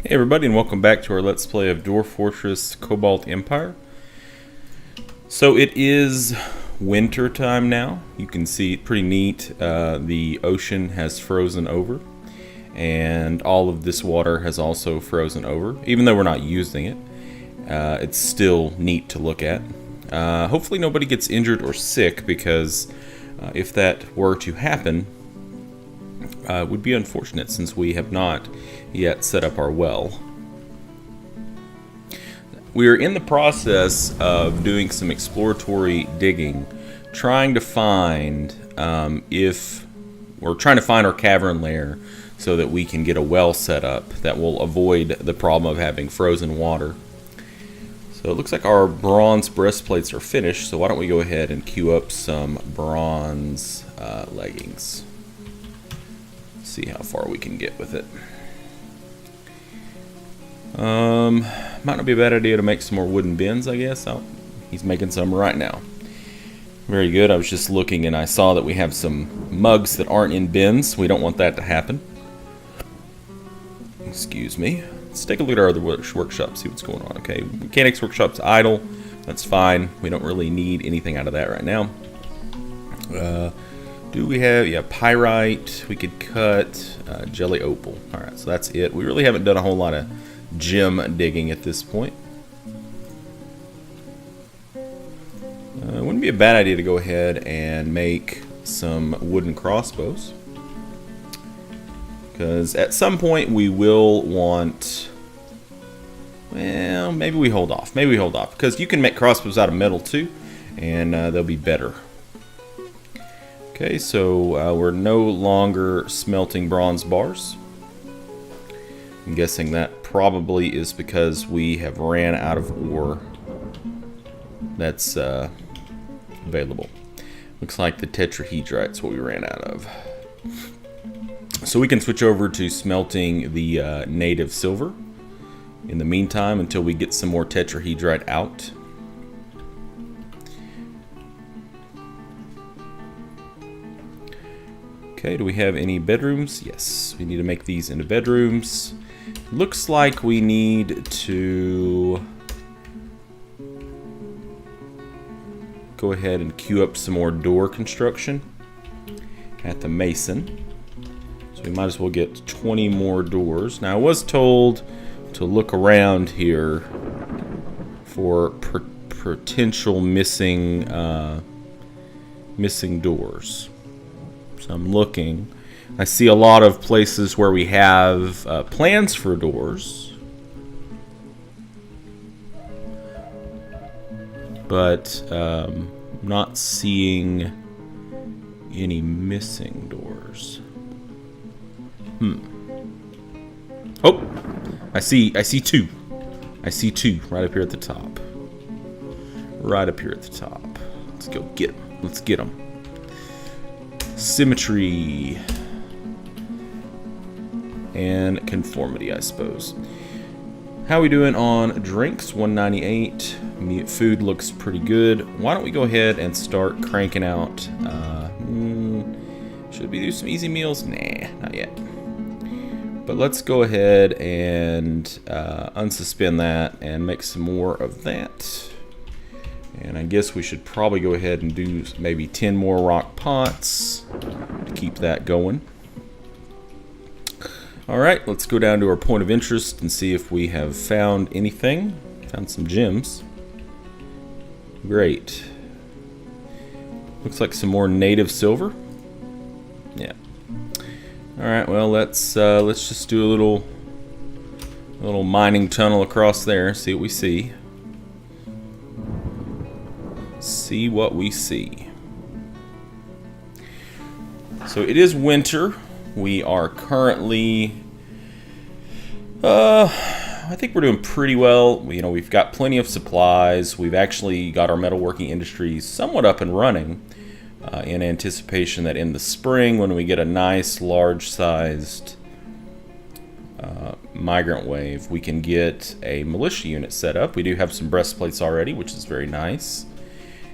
Hey everybody, and welcome back to our Let's Play of Dwarf Fortress Cobaltempire. So it is winter time now. You can see it pretty neat. The ocean has frozen over, and all of this water has also frozen over. Even though we're not using it, it's still neat to look at. Hopefully nobody gets injured or sick, because if that were to happen, it would be unfortunate since we have not yet set up our well. We are in the process of doing some exploratory digging, trying to find trying to find our cavern lair so that we can get a well set up that will avoid the problem of having frozen water. So it looks like our bronze breastplates are finished, so why don't we go ahead and queue up some bronze leggings. See how far we can get with it. Might not be a bad idea to make some more wooden bins, I guess. He's making some right now. Very good. I was just looking and I saw that we have some mugs that aren't in bins. We don't want that to happen. Excuse me. Let's take a look at our other workshop, see what's going on. Okay, mechanics workshop's idle. That's fine. We don't really need anything out of that right now. Do we have, pyrite, we could cut, jelly opal. Alright, so that's it. We really haven't done a whole lot of gem digging at this point. It wouldn't be a bad idea to go ahead and make some wooden crossbows, because at some point we will want, well, maybe we hold off, because you can make crossbows out of metal too, and they'll be better. Okay, so we're no longer smelting bronze bars. I'm guessing that probably is because we have ran out of ore that's available. Looks like the tetrahedrite's what we ran out of. So we can switch over to smelting the native silver in the meantime until we get some more tetrahedrite out. Okay, do we have any bedrooms? Yes, we need to make these into bedrooms. Looks like we need to go ahead and queue up some more door construction at the mason. So we might as well get 20 more doors. Now I was told to look around here for potential missing doors. So I'm looking. I see a lot of places where we have plans for doors, but not seeing any missing doors. Oh, I see two. I see two right up here at the top. Right up here at the top. Let's go get them. Let's get them. Symmetry and conformity, I suppose. How are we doing on drinks? 198. Food looks pretty good. Why don't we go ahead and start cranking out? Should we do some easy meals? Nah, not yet. But let's go ahead and unsuspend that and make some more of that. And I guess we should probably go ahead and do maybe 10 more rock pots to keep that going. Alright, let's go down to our point of interest and see if we have found anything. Found some gems. Great. Looks like some more native silver. Yeah. Alright, well let's just do a little mining tunnel across there, see what we see. See what we see. So it is winter. We are currently I think we're doing pretty well. We've got plenty of supplies. We've actually got our metalworking industries somewhat up and running in anticipation that in the spring, when we get a nice large-sized migrant wave, we can get a militia unit set up. We do have some breastplates already, which is very nice.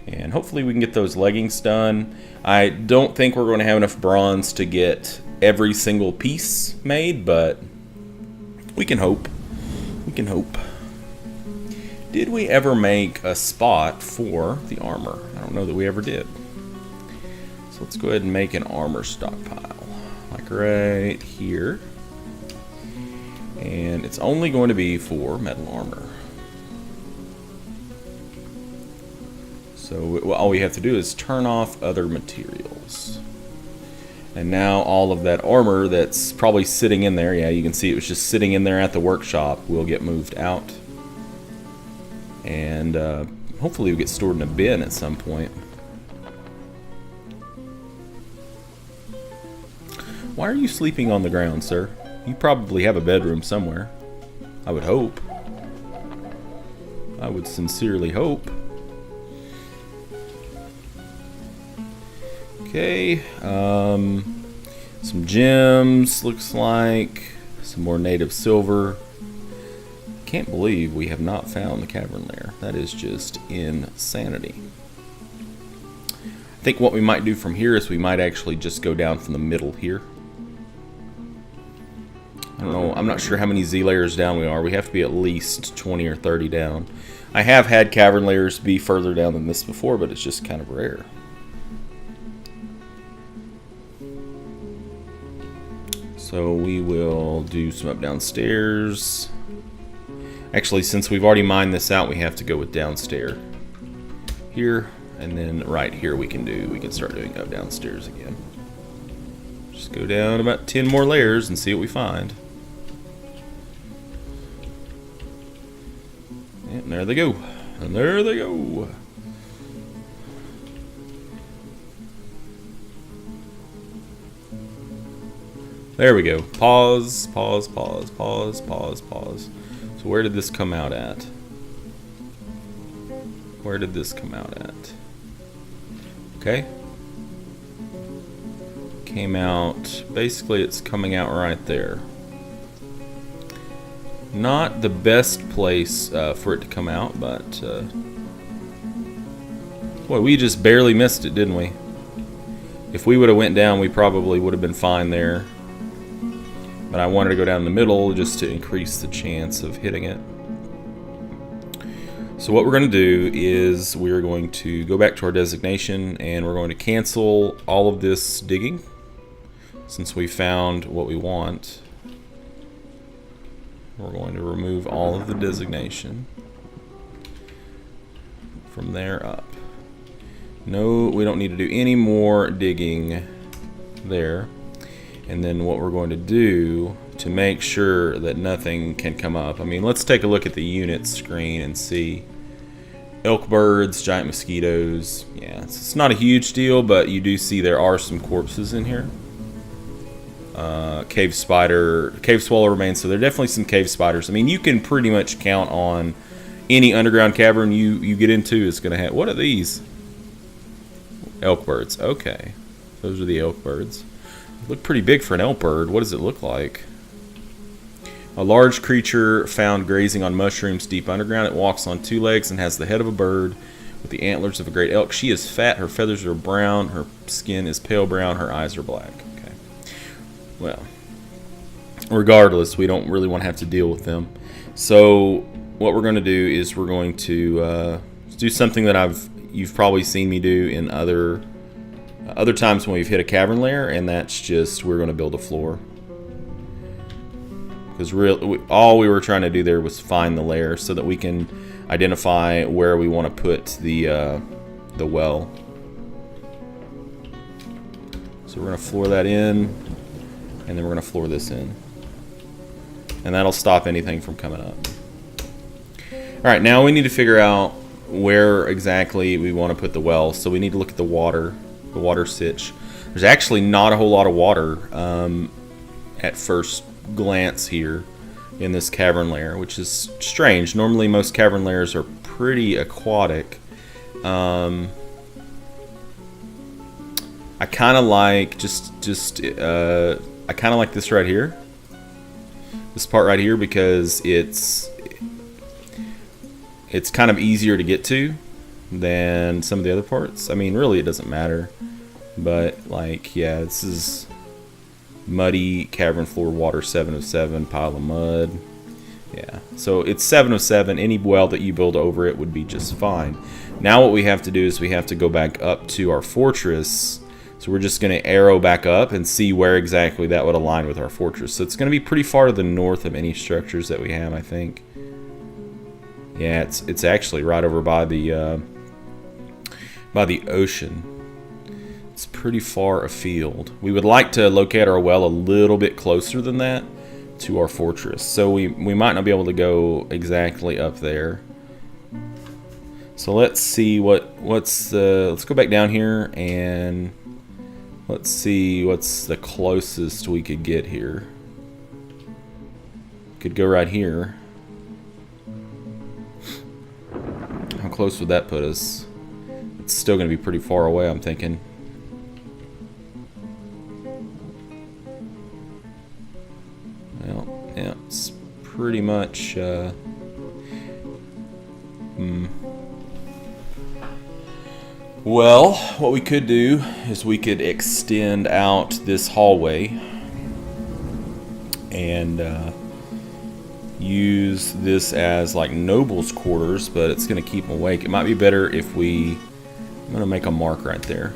And hopefully we can get those leggings done. I don't think we're going to have enough bronze to get every single piece made, but we can hope. We can hope. Did we ever make a spot for the armor? I don't know that we ever did. So let's go ahead and make an armor stockpile. Like right here. And it's only going to be for metal armor. So all we have to do is turn off other materials. And now all of that armor that's probably sitting in there, yeah, you can see it was just sitting in there at the workshop, will get moved out. And hopefully it'll get stored in a bin at some point. Why are you sleeping on the ground, sir? You probably have a bedroom somewhere. I would hope. I would sincerely hope. Okay, some gems, looks like. Some more native silver. Can't believe we have not found the cavern lair. That is just insanity. I think what we might do from here is we might actually just go down from the middle here. I don't know, I'm not sure how many Z layers down we are. We have to be at least 20 or 30 down. I have had cavern layers be further down than this before, but it's just kind of rare. So we will do some up downstairs. Actually, since we've already mined this out, we have to go with downstairs here, and then right here we can start doing up downstairs again. Just go down about 10 more layers and see what we find. And there they go. And there they go. There we go. Pause, pause, pause, pause, pause, pause. So where did this come out at? Where did this come out at? Okay. Came out, basically it's coming out right there. Not the best place for it to come out, but boy, we just barely missed it, didn't we? If we would have went down, we probably would have been fine there. But I wanted to go down the middle just to increase the chance of hitting it. So what we're going to do is we're going to go back to our designation and we're going to cancel all of this digging since we found what we want. We're going to remove all of the designation from there up. No, we don't need to do any more digging there. And then what we're going to do to make sure that nothing can come up. I mean, let's take a look at the unit screen and see. Elk birds, giant mosquitoes. Yeah, it's not a huge deal, but you do see there are some corpses in here. Cave spider, cave swallow remains, so there are definitely some cave spiders. I mean, you can pretty much count on any underground cavern you get into is going to have... What are these? Elk birds. Okay. Those are the elk birds. Look pretty big for an elk bird. What does it look like? A large creature found grazing on mushrooms deep underground. It walks on two legs and has the head of a bird with the antlers of a great elk. She is fat. Her feathers are brown. Her skin is pale brown. Her eyes are black. Okay. Well, regardless, we don't really want to have to deal with them. So what we're going to do is we're going to do something that you've probably seen me do in other times when we've hit a cavern layer, and that's just we're going to build a floor. Because all we were trying to do there was find the layer so that we can identify where we want to put the well. So we're going to floor that in, and then we're going to floor this in. And that'll stop anything from coming up. Alright, now we need to figure out where exactly we want to put the well. So we need to look at the water sitch. There's actually not a whole lot of water at first glance here in this cavern layer, which is strange. Normally most cavern layers are pretty aquatic. I kind of like I kind of like this right here, this part right here, because it's kind of easier to get to than some of the other parts. I mean, really it doesn't matter, but like, yeah, this is muddy cavern floor, water 7 of 7, pile of mud. Yeah, so it's 7 of 7. Any well that you build over it would be just fine. Now what we have to do is we have to go back up to our fortress. So we're just going to arrow back up and see where exactly that would align with our fortress. So it's going to be pretty far to the north of any structures that we have, I think. Yeah, it's actually right over by the ocean. It's pretty far afield. We would like to locate our well a little bit closer than that to our fortress. So we might not be able to go exactly up there. So let's see let's go back down here and let's see what's the closest we could get here. Could go right here. How close would that put us? It's still going to be pretty far away, I'm thinking. Well, yeah, it's pretty much... Well, what we could do is we could extend out this hallway and use this as like nobles' quarters, but it's going to keep them awake. It might be better if I'm going to make a mark right there,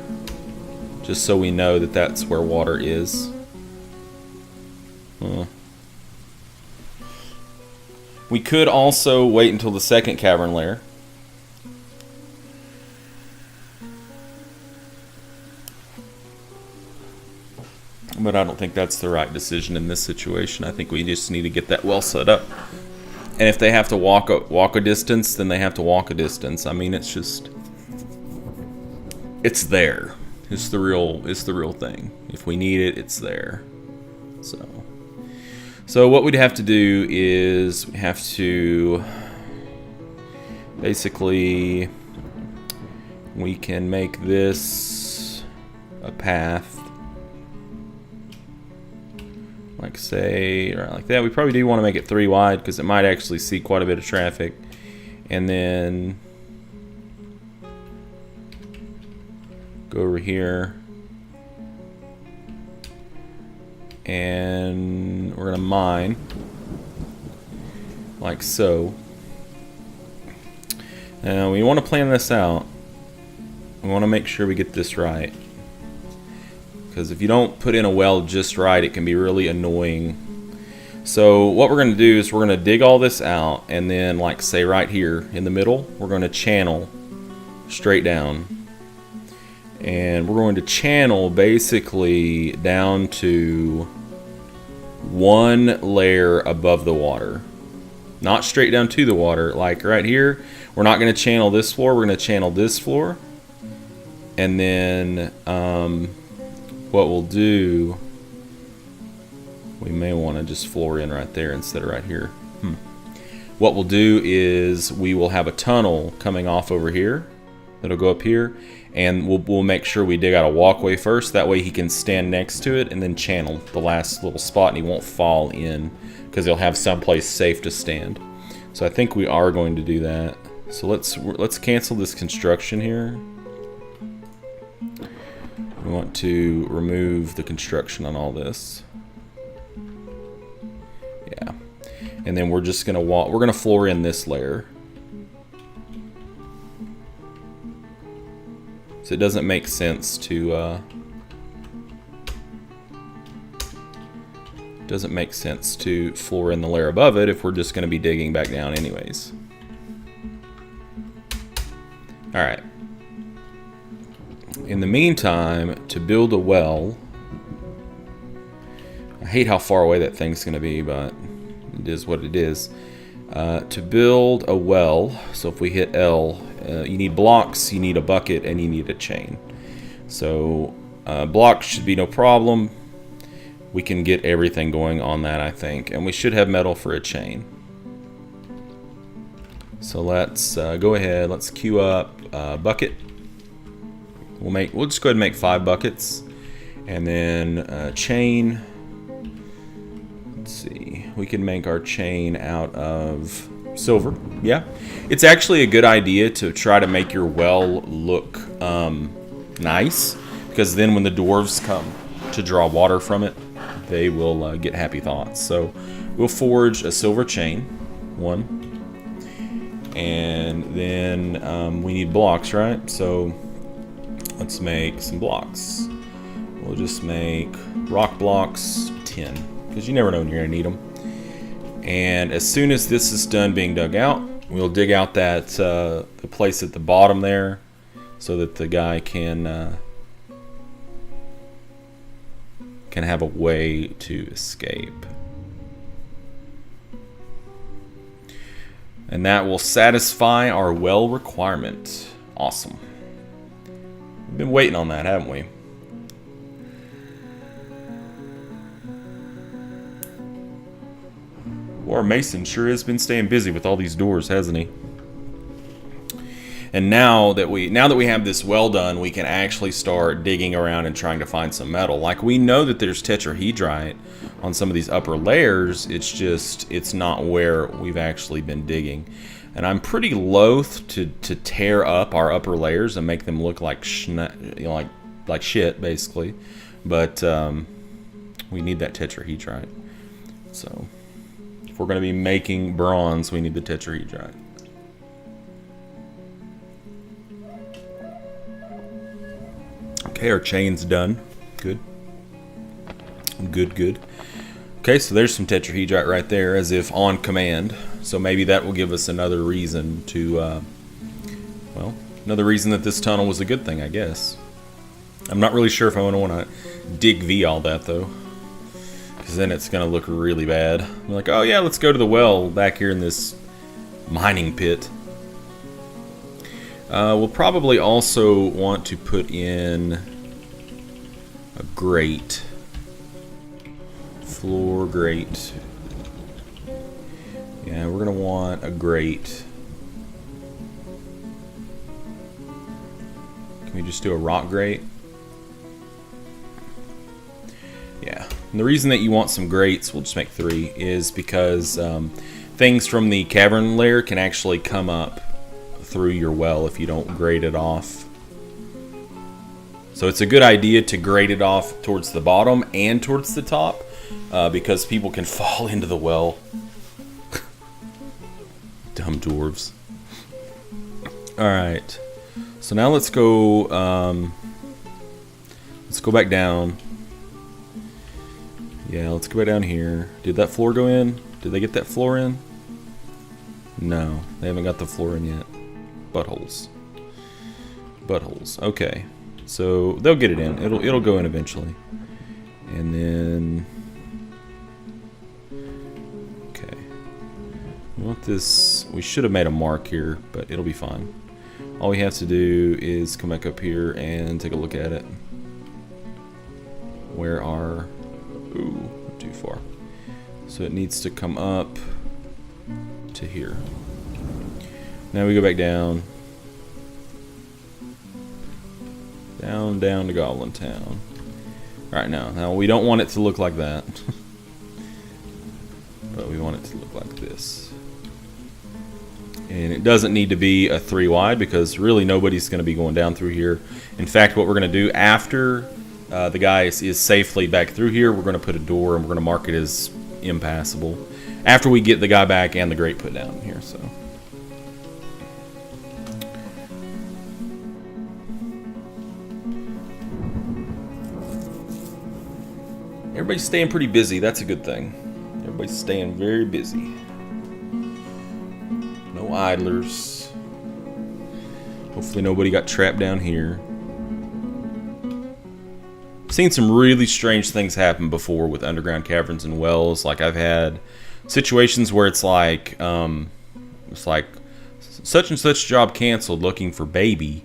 just so we know that that's where water is. We could also wait until the second cavern layer. But I don't think that's the right decision in this situation. I think we just need to get that well set up. And if they have to walk a distance, then they have to walk a distance. I mean, it's just... It's there. It's the real thing. If we need it, it's there. So what we'd have to do is we have to... Basically... We can make this a path. Like say, right like that. We probably do want to make it 3 wide because it might actually see quite a bit of traffic. And then go over here. And we're going to mine. Like so. Now we want to plan this out. We want to make sure we get this right. Because if you don't put in a well just right, it can be really annoying. So what we're going to do is we're going to dig all this out, and then like say right here in the middle, we're going to channel straight down. And we're going to channel basically down to 1 layer above the water. Not straight down to the water. Like right here, we're not going to channel this floor, we're going to channel this floor. And then... what we'll do, we may want to just floor in right there instead of right here. What we'll do is we will have a tunnel coming off over here that'll go up here, and we'll make sure we dig out a walkway first. That way he can stand next to it and then channel the last little spot, and he won't fall in because he'll have someplace safe to stand. So I think we are going to do that. So let's cancel this construction here. We want to remove the construction on all this. Yeah. And then we're just gonna we're gonna floor in this layer. So it doesn't make sense to floor in the layer above it if we're just gonna be digging back down anyways. Alright. In the meantime, to build a well, I hate how far away that thing's going to be, but it is what it is. To build a well, so if we hit L, you need blocks, you need a bucket, and you need a chain. So blocks should be no problem. We can get everything going on that, I think. And we should have metal for a chain. So let's go ahead, let's queue up bucket. We'll just go ahead and make 5 buckets, and then chain. Let's see, we can make our chain out of silver. Yeah, it's actually a good idea to try to make your well look nice, because then when the dwarves come to draw water from it, they will get happy thoughts. So we'll forge a silver chain. 1. And then we need blocks, right? So let's make some blocks. We'll just make rock blocks 10, because you never know when you're going to need them. And as soon as this is done being dug out, we'll dig out that the place at the bottom there, so that the guy can have a way to escape. And that will satisfy our well requirement. Awesome. We've been waiting on that, haven't we? War Mason sure has been staying busy with all these doors, hasn't he? And now that we have this well done, we can actually start digging around and trying to find some metal. Like, we know that there's tetrahedrite on some of these upper layers. It's not where we've actually been digging. And I'm pretty loath to tear up our upper layers and make them look like like shit, basically. But we need that tetrahedrite. So if we're going to be making bronze, we need the tetrahedrite. Okay, our chain's done. Good. Good. Okay, so there's some tetrahedrite right there, as if on command. So maybe that will give us another reason to, another reason that this tunnel was a good thing, I guess. I'm not really sure if I want to dig V all that, though, because then it's going to look really bad. I'm like, oh yeah, let's go to the well back here in this mining pit. We'll probably also want to put in a grate. Floor grate. Yeah, we're going to want a grate. Can we just do a rock grate? Yeah. And the reason that you want some grates, we'll just make 3, is because things from the cavern layer can actually come up through your well if you don't grate it off. So it's a good idea to grate it off towards the bottom and towards the top, because people can fall into the well. Dumb dwarves. Alright. So now let's go back down. Yeah, let's go back down here. Did that floor go in? Did they get that floor in? No, they haven't got the floor in yet. Buttholes. Okay, so they'll get it in. It'll go in eventually. And then, okay. We want this. We should have made a mark here, but it'll be fine. All we have to do is come back up here and take a look at it. Where are? Ooh, too far. So it needs to come up to here. Now we go back down. Down to Goblin Town. Alright, now we don't want it to look like that. But we want it to look like this. And it doesn't need to be a 3 wide, because really nobody's going to be going down through here. In fact, what we're going to do after the guy is safely back through here, we're going to put a door and we're going to mark it as impassable. After we get the guy back and the grate put down here, so. Everybody's staying pretty busy. That's a good thing. Everybody's staying very busy. No idlers. Hopefully nobody got trapped down here. I've seen some really strange things happen before with underground caverns and wells. Like, I've had situations where it's like such and such job canceled, looking for baby,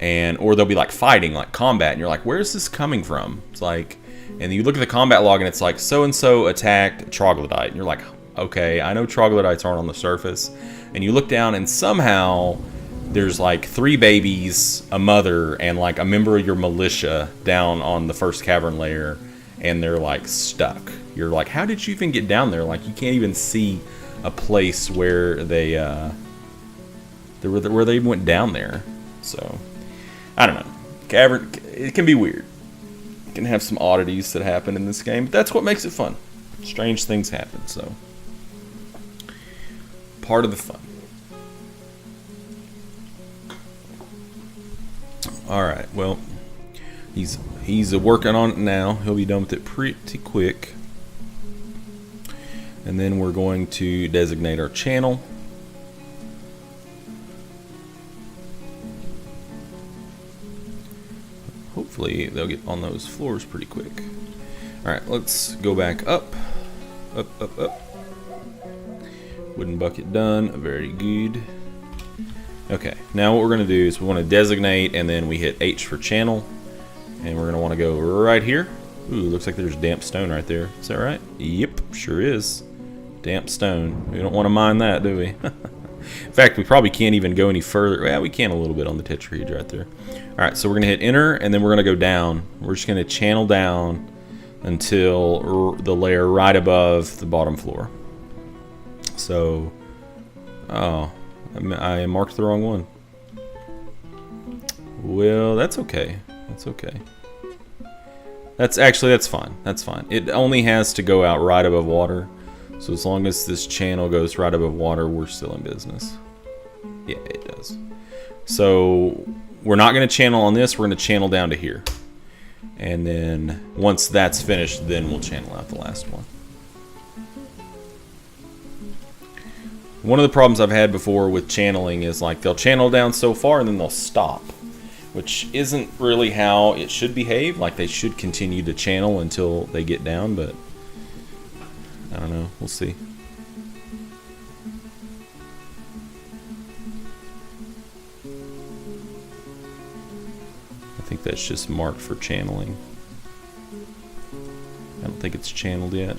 or they'll be like fighting, like combat, and you're like, where's this coming from? It's like, and you look at the combat log and it's like, so-and-so attacked troglodyte. And you're like, okay, I know troglodytes aren't on the surface. And you look down and somehow there's like 3 babies, a mother, and like a member of your militia down on the first cavern layer. And they're like stuck. You're like, how did you even get down there? Like, you can't even see a place where they went down there. So, I don't know. Cavern, it can be weird. Can have some oddities that happen in this game, but that's what makes it fun. Strange things happen. So part of the fun. Alright, well, he's working on it now. He'll be done with it pretty quick. And then we're going to designate our channel. Hopefully they'll get on those floors pretty quick. Alright, let's go back up. Up, up, up. Wooden bucket done. Very good. Okay, now what we're going to do is we want to designate, and then we hit H for channel. And we're going to want to go right here. Ooh, looks like there's damp stone right there. Is that right? Yep, sure is. Damp stone. We don't want to mine that, do we? In fact, we probably can't even go any further. Yeah, we can a little bit on the tetrahedra right there. Alright, so we're going to hit enter, and then we're going to go down. We're just going to channel down until the layer right above the bottom floor. So, oh, I marked the wrong one. Well, that's okay. That's okay. That's fine. That's fine. It only has to go out right above water. So as long as this channel goes right above water, we're still in business. Yeah, it does. So we're not going to channel on this. We're going to channel down to here. And then once that's finished, then we'll channel out the last one. One of the problems I've had before with channeling is like they'll channel down so far and then they'll stop, which isn't really how it should behave. Like they should continue to channel until they get down, but I don't know. We'll see. I think that's just marked for channeling. I don't think it's channeled yet.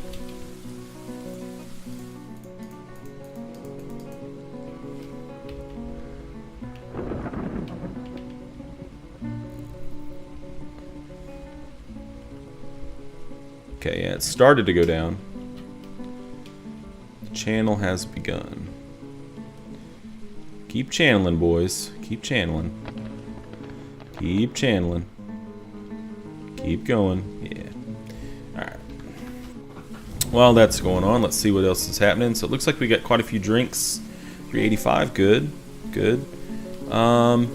Okay, yeah, it started to go down. The channel has begun. Keep channeling, boys. Keep channeling. Keep channeling. Keep going. Yeah. Alright. While that's going on, let's see what else is happening. So it looks like we got quite a few drinks. 385, good. Good. I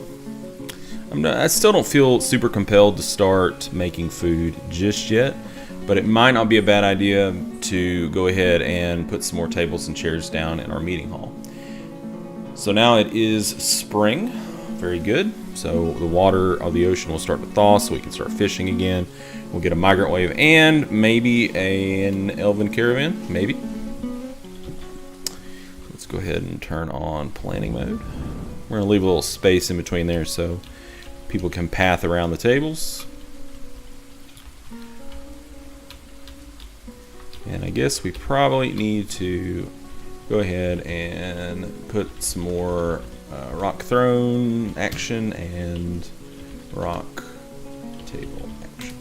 still don't feel super compelled to start making food just yet. But it might not be a bad idea to go ahead and put some more tables and chairs down in our meeting hall. So now it is spring. Very good. So the water of the ocean will start to thaw so we can start fishing again. We'll get a migrant wave and maybe an elven caravan. Maybe. Let's go ahead and turn on planning mode. We're going to leave a little space in between there so people can path around the tables. And I guess we probably need to go ahead and put some more rock throne action and rock table action.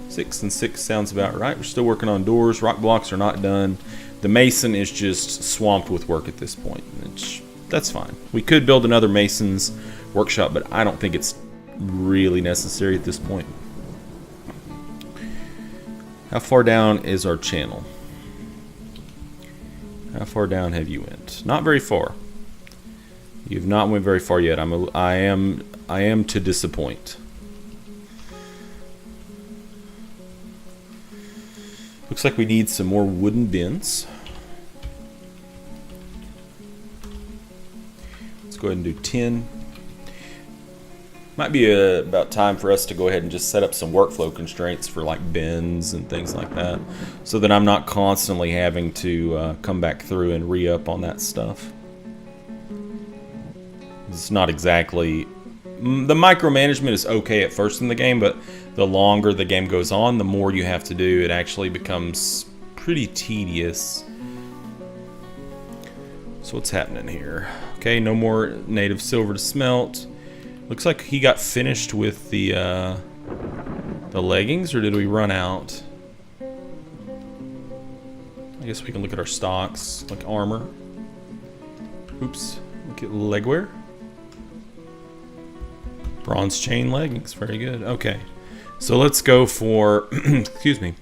6 and 6 sounds about right. We're still working on doors. Rock blocks are not done. The mason is just swamped with work at this point. That's fine. We could build another mason's workshop, but I don't think it's really necessary at this point. How far down is our channel? How far down have you went? Not very far. You've not went very far yet. I am to disappoint. Looks like we need some more wooden bins. Let's go ahead and do 10. Might be about time for us to go ahead and just set up some workflow constraints for like bins and things like that, so that I'm not constantly having to come back through and re-up on that stuff. It's not exactly... The micromanagement is okay at first in the game, but the longer the game goes on, the more you have to do. It actually becomes pretty tedious. So what's happening here? Okay, no more native silver to smelt. Looks like he got finished with the leggings, or did we run out? I guess we can look at our stocks, like armor. Oops, look at legwear. Bronze chain leggings, very good. Okay, so let's go for, excuse me.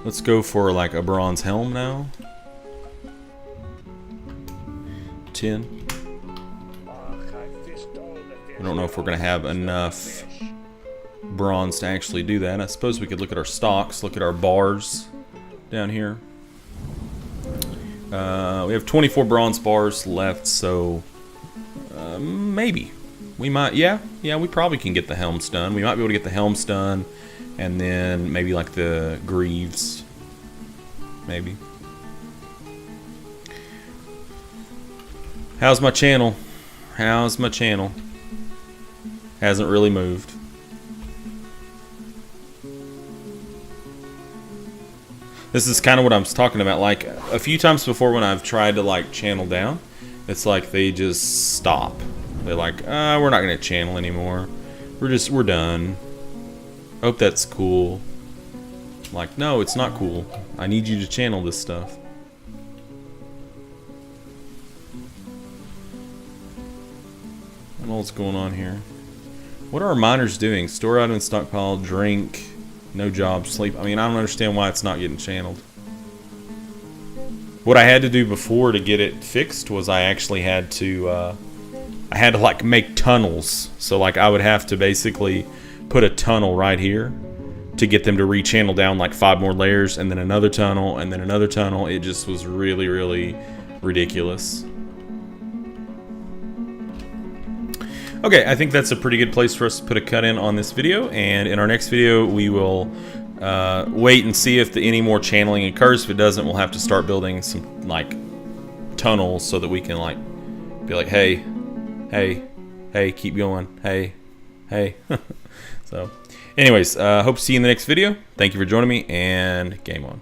Let's go for like a bronze helm now. 10. I don't know if we're going to have enough bronze to actually do that. I suppose we could look at our stocks, look at our bars down here. We have 24 bronze bars left, so maybe we might, yeah, we probably can get the helms done. We might be able to get the helms done, and then maybe like the greaves, maybe. How's my channel? How's my channel? Hasn't really moved. This is kind of what I'm talking about. Like a few times before when I've tried to like channel down, it's like they just stop. They're like, we're not gonna channel anymore. We're done. Hope that's cool. I'm like, no, it's not cool. I need you to channel this stuff. I don't know what's going on here. What are our miners doing? Store item and stockpile, drink, no job, sleep. I mean, I don't understand why it's not getting channeled. What I had to do before to get it fixed was I actually had to, like make tunnels. So like I would have to basically put a tunnel right here to get them to re-channel down like 5 more layers, and then another tunnel, and then another tunnel. It just was really, really ridiculous. Okay, I think that's a pretty good place for us to put a cut in on this video, and in our next video we will wait and see if any more channeling occurs. If it doesn't, we'll have to start building some like tunnels so that we can like be like, hey, keep going, hey. So anyways, hope to see you in the next video. Thank you for joining me, and game on.